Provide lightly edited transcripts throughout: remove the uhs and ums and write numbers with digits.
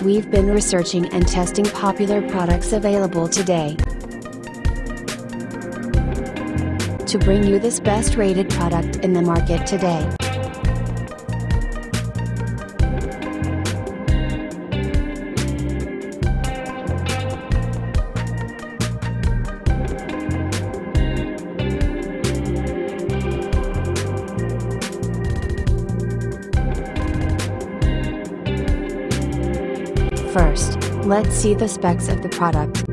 we've been researching and testing popular products available today to bring you this best rated product in the market today. First, let's see the specs of the product.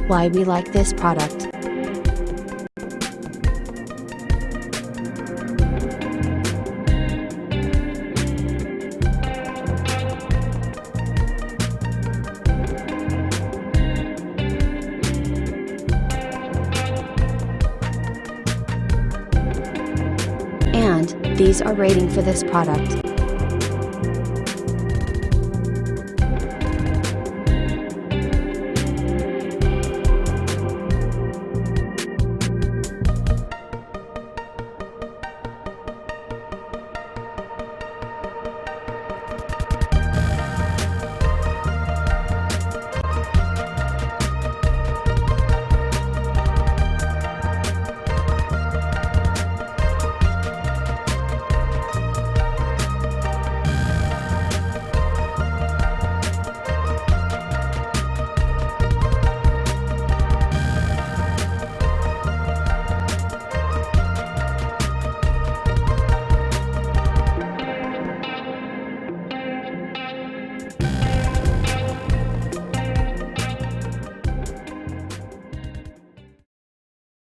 Why we like this product. And these are rating for this product.